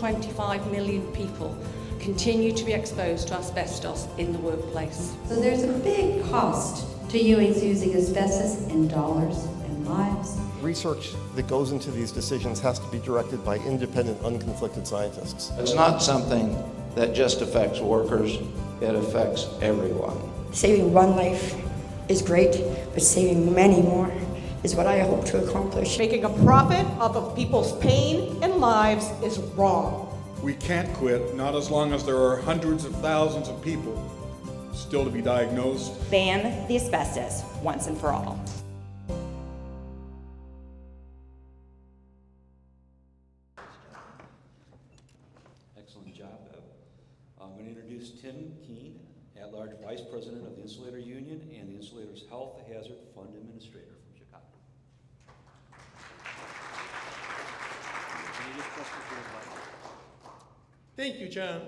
125 million people continue to be exposed to asbestos in the workplace. So there's a big cost to humans using asbestos in dollars and lives. Research that goes into these decisions has to be directed by independent, unconflicted scientists. It's not something that just affects workers, it affects everyone. Saving one life is great, but saving many more is what I hope to accomplish. Making a profit off of people's pain and lives is wrong. We can't quit, not as long as there are hundreds of thousands of people still to be diagnosed. Ban the asbestos once and for all. Excellent job, Bev. I'm going to introduce Tim Keane, at-large Vice President of the Insulator Union and the Insulators Health Hazard Fund Administrator from Chicago. Thank you, John.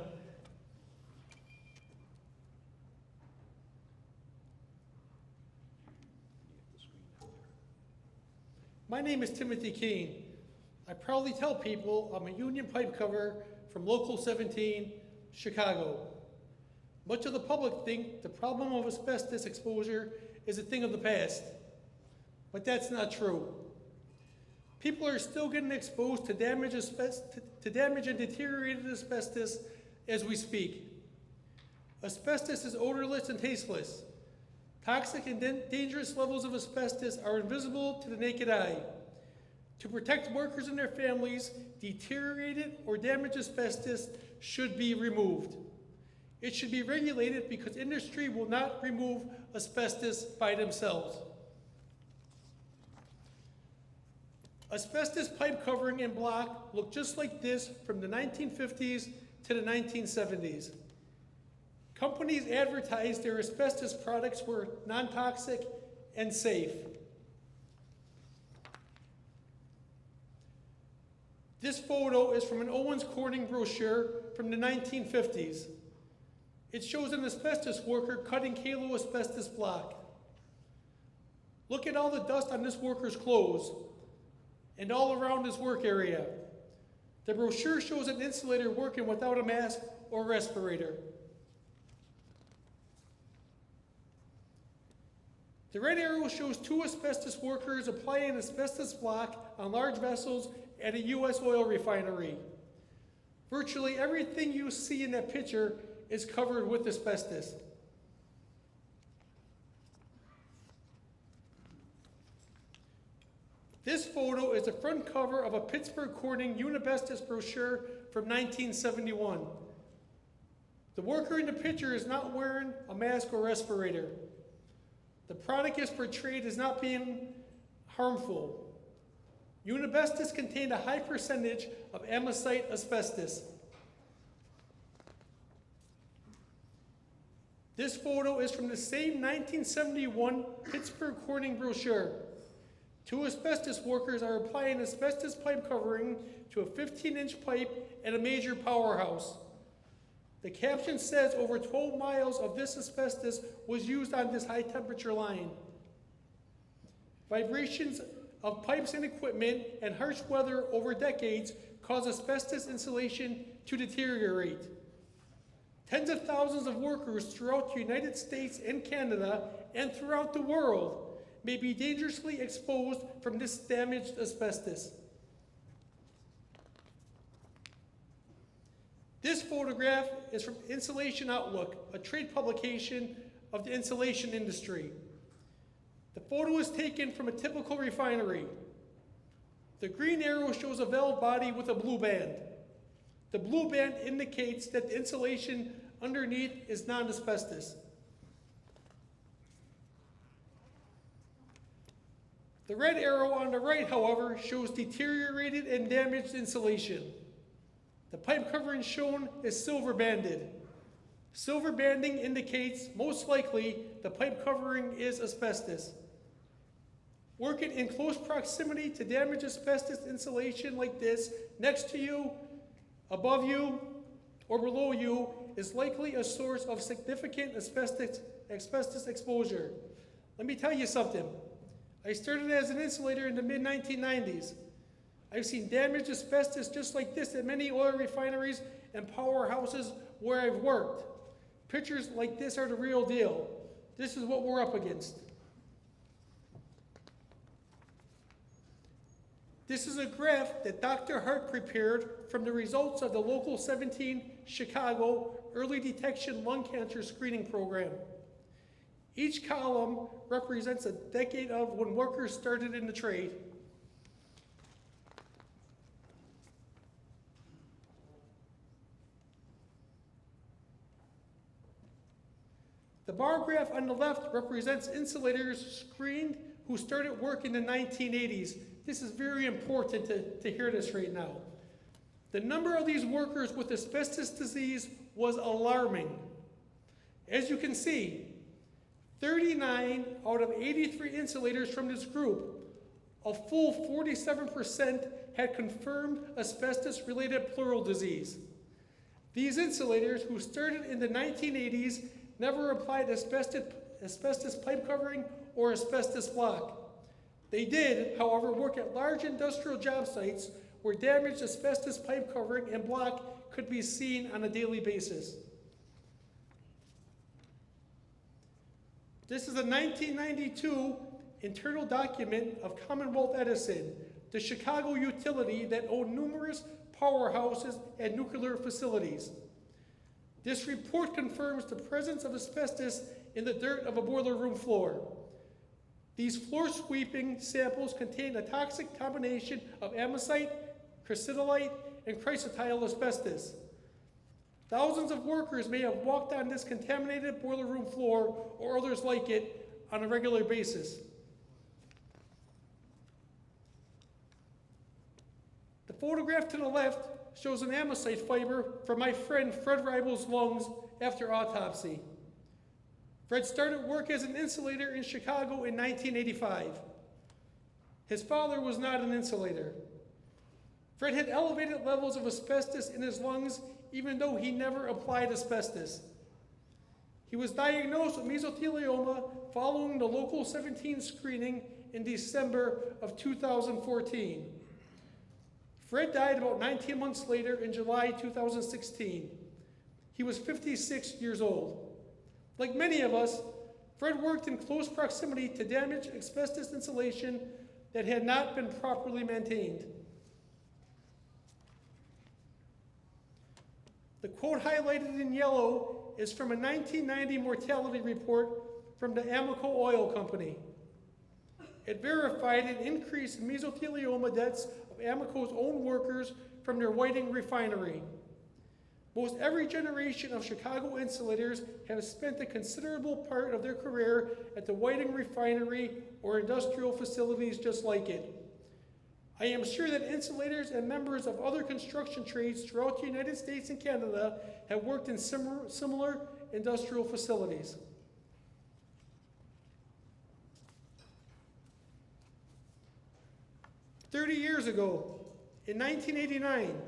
My name is Timothy Keane. I proudly tell people I'm a union pipe cover from Local 17, Chicago. Much of the public think the problem of asbestos exposure is a thing of the past, but that's not true. People are still getting exposed to damage and deteriorated asbestos as we speak. Asbestos is odorless and tasteless. Toxic and dangerous levels of asbestos are invisible to the naked eye. To protect workers and their families, deteriorated or damaged asbestos should be removed. It should be regulated because industry will not remove asbestos by themselves. Asbestos pipe covering and block look just like this from the 1950s to the 1970s. Companies advertised their asbestos products were non-toxic and safe. This photo is from an Owens Corning brochure from the 1950s. It shows an asbestos worker cutting Kalo asbestos block. Look at all the dust on this worker's clothes and all around his work area. The brochure shows an insulator working without a mask or respirator. The red arrow shows two asbestos workers applying asbestos block on large vessels at a U.S. oil refinery. Virtually everything you see in that picture is covered with asbestos. This photo is the front cover of a Pittsburgh Corning Unibestos brochure from 1971. The worker in the picture is not wearing a mask or respirator. The product is portrayed as not being harmful. Unibestos contained a high percentage of amosite asbestos. This photo is from the same 1971 Pittsburgh Corning brochure. Two asbestos workers are applying asbestos pipe covering to a 15-inch pipe at a major powerhouse. The caption says over 12 miles of this asbestos was used on this high temperature line. Vibrations of pipes and equipment and harsh weather over decades cause asbestos insulation to deteriorate. Tens of thousands of workers throughout the United States and Canada and throughout the world may be dangerously exposed from this damaged asbestos. This photograph is from Insulation Outlook, a trade publication of the insulation industry. The photo is taken from a typical refinery. The green arrow shows a valve body with a blue band. The blue band indicates that the insulation underneath is non-asbestos. The red arrow on the right, however, shows deteriorated and damaged insulation. The pipe covering shown is silver banded. Silver banding indicates, most likely, the pipe covering is asbestos. Working in close proximity to damaged asbestos insulation like this, next to you, above you, or below you, is likely a source of significant asbestos exposure. Let me tell you something. I started as an insulator in the mid-1990s. I've seen damaged asbestos just like this at many oil refineries and powerhouses where I've worked. Pictures like this are the real deal. This is what we're up against. This is a graph that Dr. Hart prepared from the results of the Local 17 Chicago Early Detection Lung Cancer Screening Program. Each column represents a decade of when workers started in the trade. The bar graph on the left represents insulators screened who started work in the 1980s. This is very important to hear this right now. The number of these workers with asbestos disease was alarming. As you can see, 39 out of 83 insulators from this group, a full 47% had confirmed asbestos-related pleural disease. These insulators, who started in the 1980s, never applied asbestos pipe covering or asbestos block. They did, however, work at large industrial job sites where damaged asbestos pipe covering and block could be seen on a daily basis. This is a 1992 internal document of Commonwealth Edison, the Chicago utility that owned numerous powerhouses and nuclear facilities. This report confirms the presence of asbestos in the dirt of a boiler room floor. These floor sweeping samples contain a toxic combination of amosite, crucidolite, and chrysotile asbestos. Thousands of workers may have walked on this contaminated boiler room floor or others like it on a regular basis. The photograph to the left shows an amosite fiber from my friend Fred Ribel's lungs after autopsy. Fred started work as an insulator in Chicago in 1985. His father was not an insulator. Fred had elevated levels of asbestos in his lungs even though he never applied asbestos. He was diagnosed with mesothelioma following the Local 17 screening in December of 2014. Fred died about 19 months later in July 2016. He was 56 years old. Like many of us, Fred worked in close proximity to damaged asbestos insulation that had not been properly maintained. The quote highlighted in yellow is from a 1990 mortality report from the Amento Oil Company. It verified an increase in mesothelioma deaths of Amoco's own workers from their Whiting refinery. Most every generation of Chicago insulators have spent a considerable part of their career at the Whiting refinery or industrial facilities just like it. I am sure that insulators and members of other construction trades throughout the United States and Canada have worked in similar industrial facilities. "30 years ago, in 1989,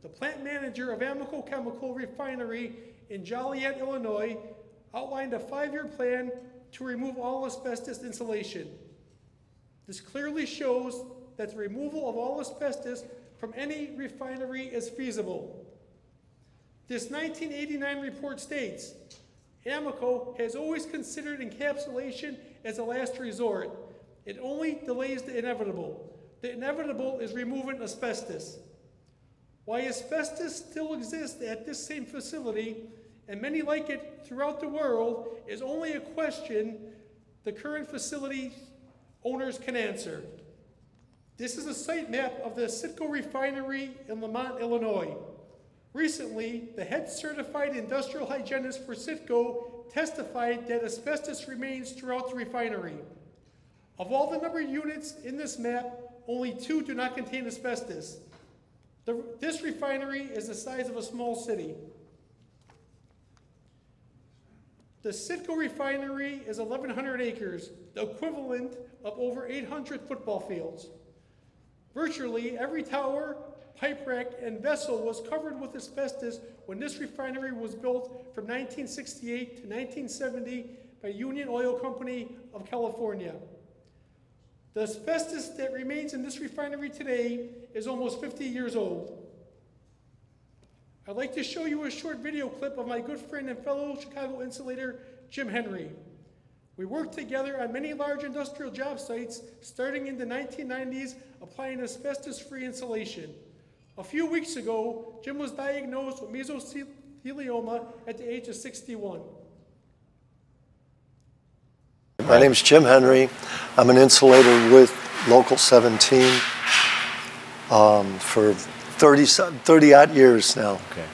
the plant manager of Amoco Chemical Refinery in Joliet, Illinois, outlined a 5-year plan to remove all asbestos insulation. This clearly shows that the removal of all asbestos from any refinery is feasible. This 1989 report states, Amoco has always considered encapsulation as a last resort. It only delays the inevitable. The inevitable is removing asbestos. Why asbestos still exists at this same facility, and many like it throughout the world, is only a question the current facility owners can answer. This is a site map of the Citgo refinery in Lamont, Illinois. Recently, the head certified industrial hygienist for Citgo testified that asbestos remains throughout the refinery. Of all the number of units in this map, only 2 do not contain asbestos. This refinery is the size of a small city. The Citgo refinery is 1,100 acres, the equivalent of over 800 football fields. Virtually every tower, pipe rack, and vessel was covered with asbestos when this refinery was built from 1968 to 1970 by Union Oil Company of California. The asbestos that remains in this refinery today is almost 50 years old. I'd like to show you a short video clip of my good friend and fellow Chicago insulator, Jim Henry. We worked together on many large industrial job sites starting in the 1990s, applying asbestos-free insulation. A few weeks ago, Jim was diagnosed with mesothelioma at the age of 61. My name's Jim Henry. I'm an insulator with Local 17 for 30-odd years now. Okay.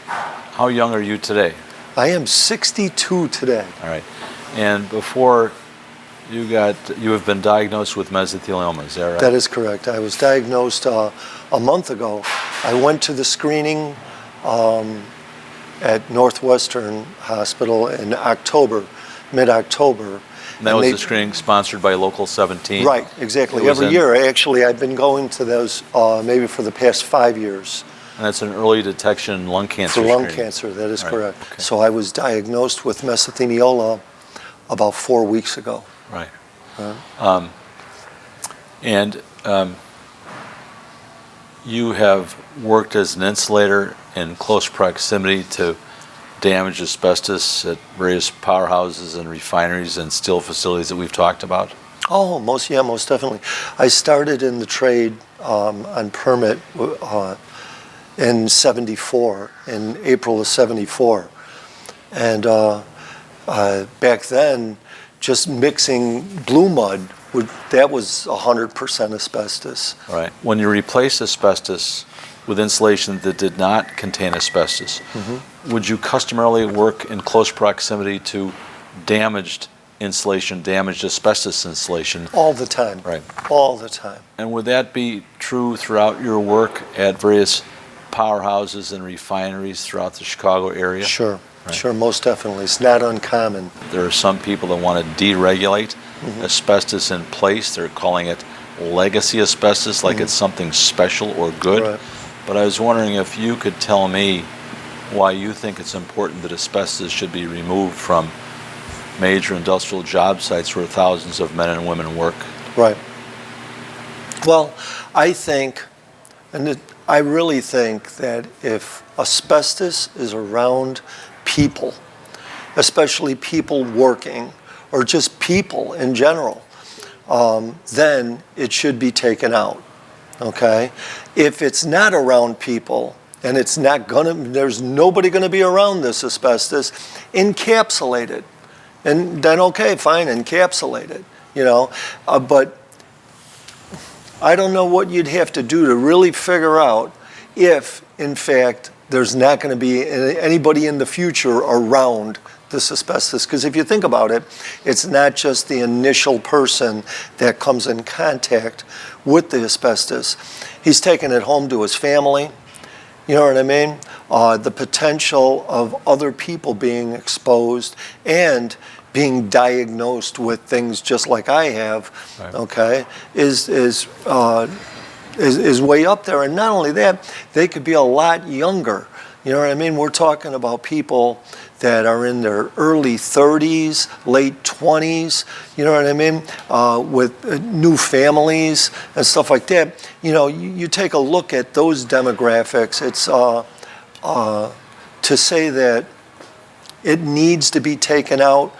How young are you today? I am 62 today. All right. And before you have been diagnosed with mesothelioma, is that right? That is correct. I was diagnosed a month ago. I went to the screening at Northwestern Hospital in October, mid-October. And that was the screening sponsored by Local 17? Right, exactly. Every year. Actually, I've been going to those maybe for the past 5 years. And that's an early detection lung cancer For lung screening. cancer, that is Right, correct. okay. So I was diagnosed with mesothelioma about 4 weeks ago. Right. Uh, You have worked as an insulator in close proximity to damaged asbestos at various powerhouses and refineries and steel facilities that we've talked about? Oh, most definitely. I started in the trade on permit in '74, in April of '74. And back then, just mixing blue mud, that was 100% asbestos. Right. When you replace asbestos with insulation that did not contain asbestos, would you customarily work in close proximity to damaged insulation, damaged asbestos insulation? All the time. Right. All the time. And would that be true throughout your work at various powerhouses and refineries throughout the Chicago area? Sure. Right. Sure, most definitely. It's not uncommon. There are some people that want to deregulate asbestos in place. They're calling it legacy asbestos, like it's something special or good. Right. But I was wondering if you could tell me why you think it's important that asbestos should be removed from major industrial job sites where thousands of men and women work. Right. Well, I think, I really think that if asbestos is around people, especially people working, or just people in general, then it should be taken out, okay? If it's not around people, and it's not there's nobody gonna be around this asbestos, encapsulate it. And then, okay, fine, encapsulate it, you know? But I don't know what you'd have to do to really figure out if, in fact, there's not going to be anybody in the future around this asbestos. Because if you think about it, it's not just the initial person that comes in contact with the asbestos. He's taking it home to his family. You know what I mean? The potential of other people being exposed and being diagnosed with things just like I have, right. Okay, is way up there. And not only that, they could be a lot younger. You know what I mean? We're talking about people that are in their early 30s, late 20s, you know what I mean? With new families and stuff like that. You know, you take a look at those demographics, it's to say that it needs to be taken out.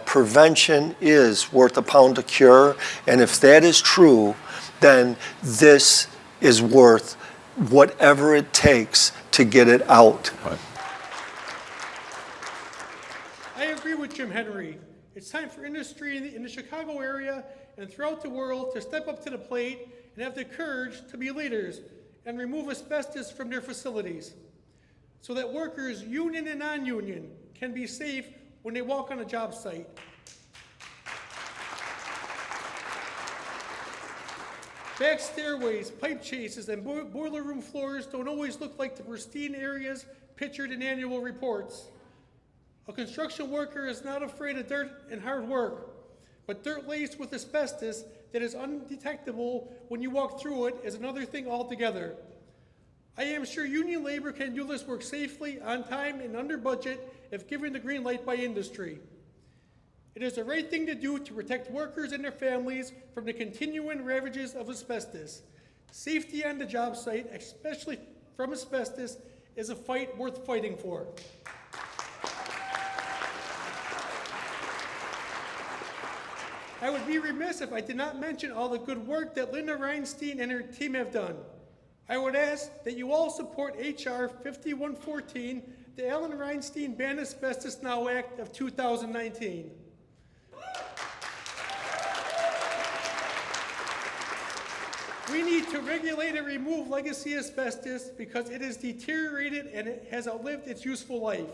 Prevention is worth a pound to cure, and if that is true, then this is worth whatever it takes to get it out. Right. I agree with Jim Henry. It's time for industry in the Chicago area and throughout the world to step up to the plate and have the courage to be leaders and remove asbestos from their facilities so that workers, union and non-union, can be safe when they walk on a job site. Back stairways, pipe chases, and boiler room floors don't always look like the pristine areas pictured in annual reports. A construction worker is not afraid of dirt and hard work, but dirt laced with asbestos that is undetectable when you walk through it is another thing altogether. I am sure union labor can do this work safely, on time, and under budget if given the green light by industry. It is the right thing to do to protect workers and their families from the continuing ravages of asbestos. Safety on the job site, especially from asbestos, is a fight worth fighting for. I would be remiss if I did not mention all the good work that Linda Reinstein and her team have done. I would ask that you all support H.R. 5114, the Ellen Reinstein Ban Asbestos Now Act of 2019. We need to regulate and remove legacy asbestos because it is deteriorated and it has outlived its useful life.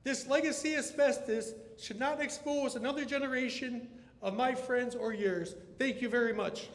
This legacy asbestos should not expose another generation of my friends or yours. Thank you very much.